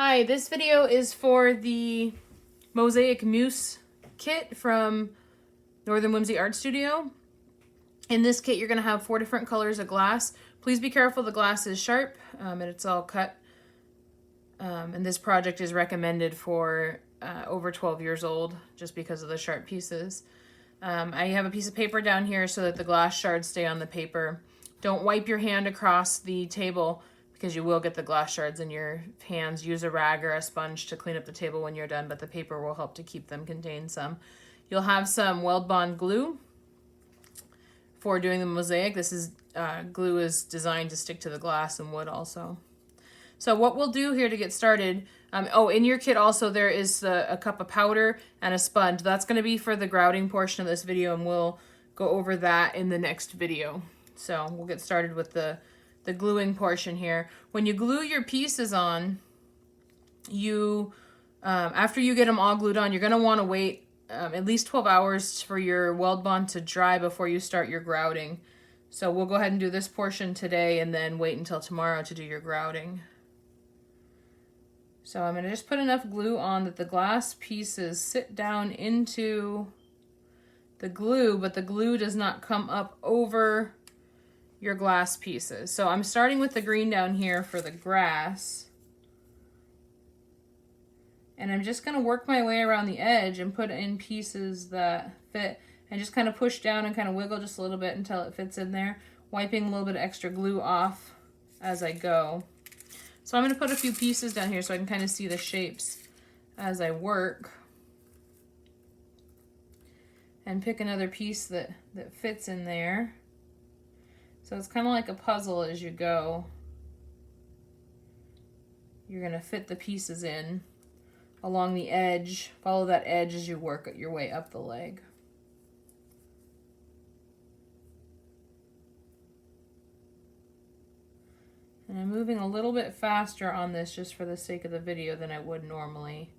Hi, this video is for the Mosaic Mousse kit from Northern Whimsy Art Studio. In this kit, you're going to have 4 different colors of glass. Please be careful, the glass is sharp and it's all cut. And this project is recommended for over 12 years old just because of the sharp pieces. I have a piece of paper down here so that the glass shards stay on the paper. Don't wipe your hand across the table because you will get the glass shards in your hands. Use a rag or a sponge to clean up the table when you're done, but the paper will help to keep them contained some. You'll have some Weld Bond glue for doing the mosaic. This is glue is designed to stick to the glass and wood also. So what we'll do here to get started, in your kit also there is a cup of powder and a sponge. That's going to be for the grouting portion of this video, and we'll go over that in the next video. So we'll get started with the gluing portion here. When you glue your pieces on, you after you get them all glued on, you're going to want to wait at least 12 hours for your Weld Bond to dry before you start your grouting. So we'll go ahead and do this portion today and then wait until tomorrow to do your grouting. So I'm going to just put enough glue on that the glass pieces sit down into the glue, but the glue does not come up over your glass pieces. So I'm starting with the green down here for the grass. And I'm just going to work my way around the edge and put in pieces that fit, and just kind of push down and kind of wiggle just a little bit until it fits in there, wiping a little bit of extra glue off as I go. So I'm going to put a few pieces down here so I can kind of see the shapes as I work. And pick another piece that fits in there. So it's kind of like a puzzle as you go. You're going to fit the pieces in along the edge. Follow that edge as you work your way up the leg. And I'm moving a little bit faster on this just for the sake of the video than I would normally.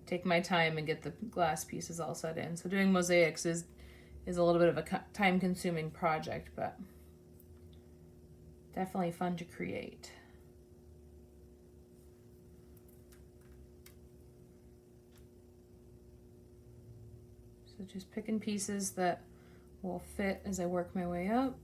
Take my time and get the glass pieces all set in. So doing mosaics is a little bit of a time-consuming project, but definitely fun to create. So just picking pieces that will fit as I work my way up.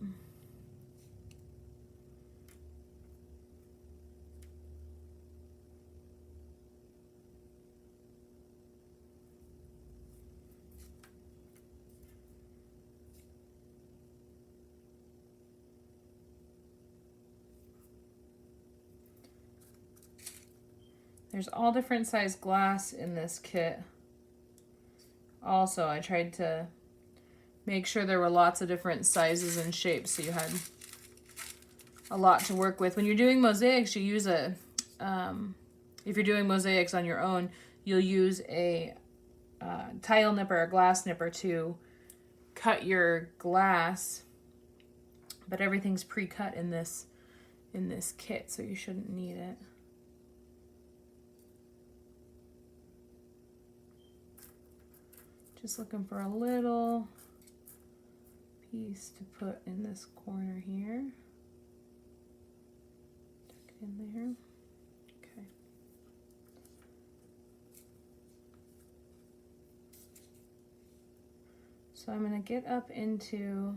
There's all different size glass in this kit. Also, I tried to make sure there were lots of different sizes and shapes so you had a lot to work with. When you're doing mosaics, you use if you're doing mosaics on your own, you'll use a tile nipper, a glass nipper to cut your glass, but everything's pre-cut in this kit, so you shouldn't need it. Just looking for a little piece to put in this corner here. Tuck it in there. Okay. So I'm going to get up into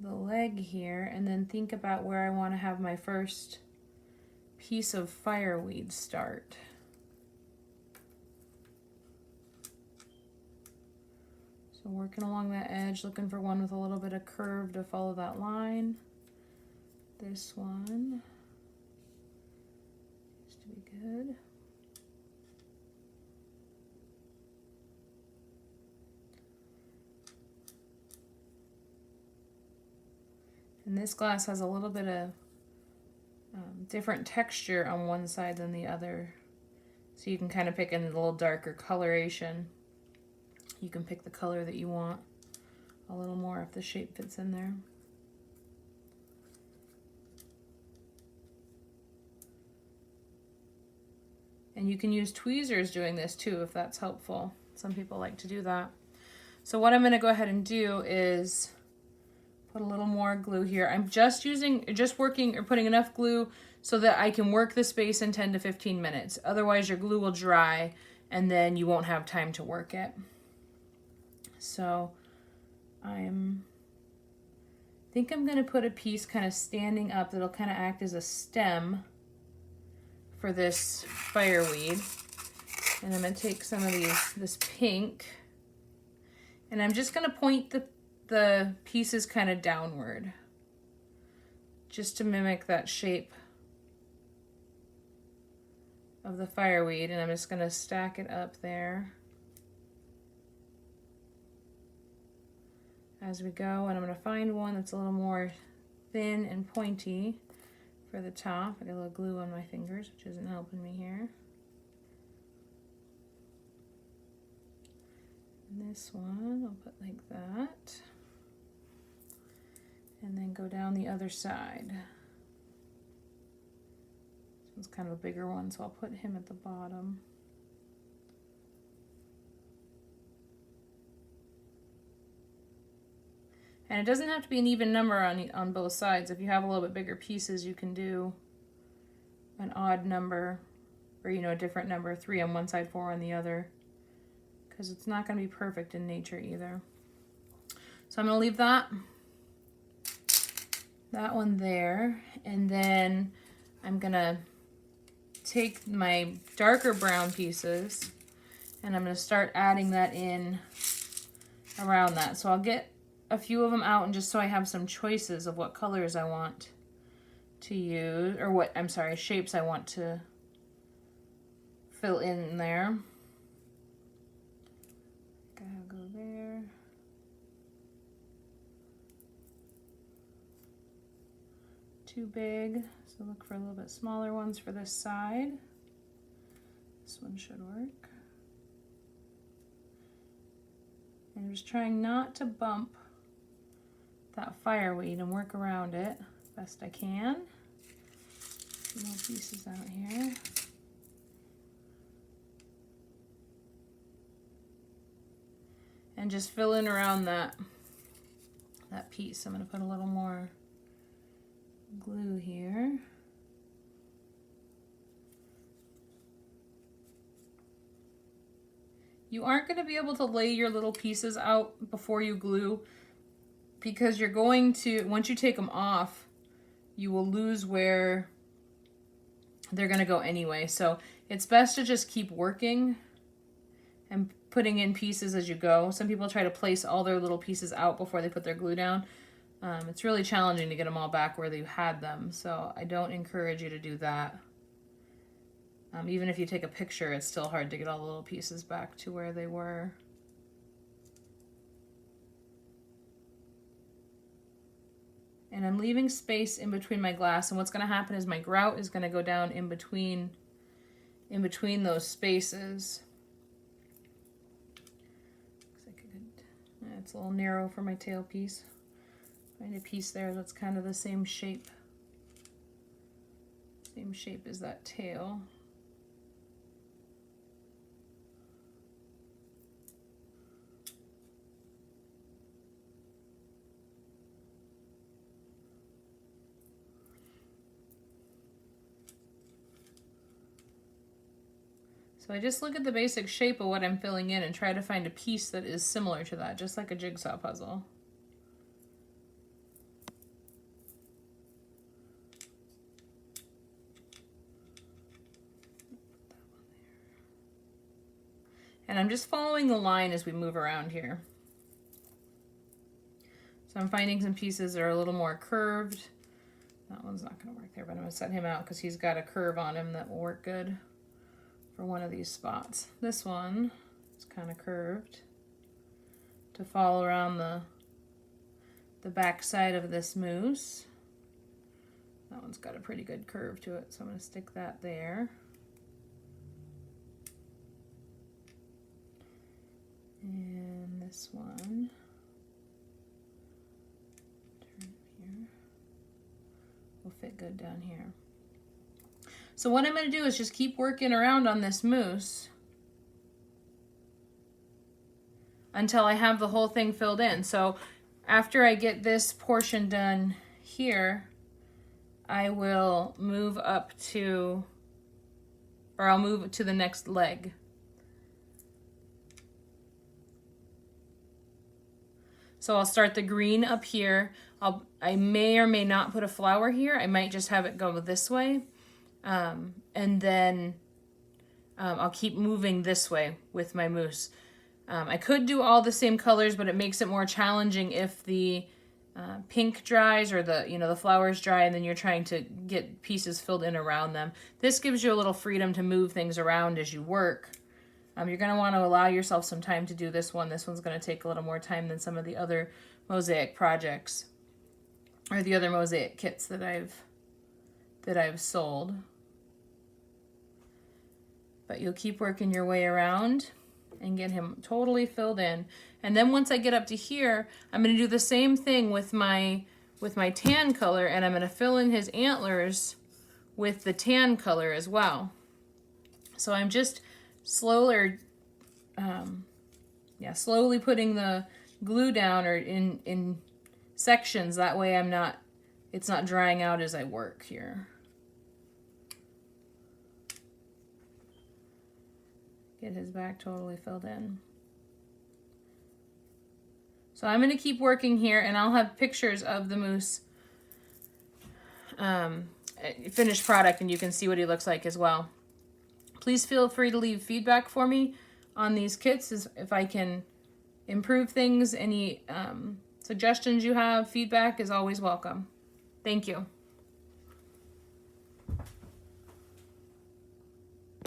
the leg here and then think about where I want to have my first piece of fireweed start. So working along that edge, looking for one with a little bit of curve to follow that line. This one seems to be good. And this glass has a little bit of different texture on one side than the other. So you can kind of pick in a little darker coloration. You can pick the color that you want a little more if the shape fits in there. And you can use tweezers doing this too if that's helpful. Some people like to do that. So what I'm going to go ahead and do is Put a little more glue here. I'm just working or putting enough glue so that I can work the space in 10 to 15 minutes. Otherwise your glue will dry and then you won't have time to work it. So I think I'm gonna put a piece kind of standing up that'll kind of act as a stem for this fireweed. And I'm gonna take some of this pink, and I'm just gonna point the pieces kind of downward, just to mimic that shape of the fireweed, and I'm just gonna stack it up there as we go. And I'm gonna find one that's a little more thin and pointy for the top. I got a little glue on my fingers, which isn't helping me here. And this one I'll put like that. And then go down the other side. This one's kind of a bigger one, so I'll put him at the bottom. And it doesn't have to be an even number on both sides. If you have a little bit bigger pieces, you can do an odd number, or a different number, 3 on one side, 4 on the other, because it's not going to be perfect in nature either. So I'm going to leave that one there, and then I'm going to take my darker brown pieces and I'm going to start adding that in around that. So I'll get a few of them out, and just so I have some choices of what colors I want to use, or shapes I want to fill in there. Gotta go there. Too big, so look for a little bit smaller ones for this side. This one should work. And I'm just trying not to bump that fireweed and work around it best I can. Some more pieces out here. And just fill in around that piece. I'm going to put a little more glue here. You aren't going to be able to lay your little pieces out before you glue, because you're going to, once you take them off, you will lose where they're going to go anyway. So it's best to just keep working and putting in pieces as you go. Some people try to place all their little pieces out before they put their glue down. It's really challenging to get them all back where you had them, so I don't encourage you to do that. Even if you take a picture, it's still hard to get all the little pieces back to where they were. And I'm leaving space in between my glass, and what's going to happen is my grout is going to go down in between those spaces. Looks like it's a little narrow for my tail piece. Find a piece there that's kind of the same shape as that tail. So I just look at the basic shape of what I'm filling in and try to find a piece that is similar to that, just like a jigsaw puzzle. And I'm just following the line as we move around here. So I'm finding some pieces that are a little more curved. That one's not going to work there, but I'm going to set him out because he's got a curve on him that will work good for one of these spots. This one is kind of curved to follow around the back side of this moose. That one's got a pretty good curve to it, so I'm going to stick that there. And this one, turn here, will fit good down here. So what I'm going to do is just keep working around on this moose until I have the whole thing filled in. So after I get this portion done here, I will move up to, or I'll move to the next leg. So I'll start the green up here. I may or may not put a flower here. I might just have it go this way. And then I'll keep moving this way with my mousse. I could do all the same colors, but it makes it more challenging if the pink dries or the flowers dry and then you're trying to get pieces filled in around them. This gives you a little freedom to move things around as you work. You're going to want to allow yourself some time to do this one. This one's going to take a little more time than some of the other mosaic projects or the other mosaic kits that I've sold. But you'll keep working your way around and get him totally filled in. And then once I get up to here, I'm going to do the same thing with my tan color, and I'm going to fill in his antlers with the tan color as well. So I'm just slowly putting the glue down or in sections. That way it's not drying out as I work here. Get his back totally filled in. So I'm going to keep working here, and I'll have pictures of the mousse finished product, and you can see what he looks like as well. Please feel free to leave feedback for me on these kits if I can improve things. Any suggestions you have, feedback is always welcome. Thank you.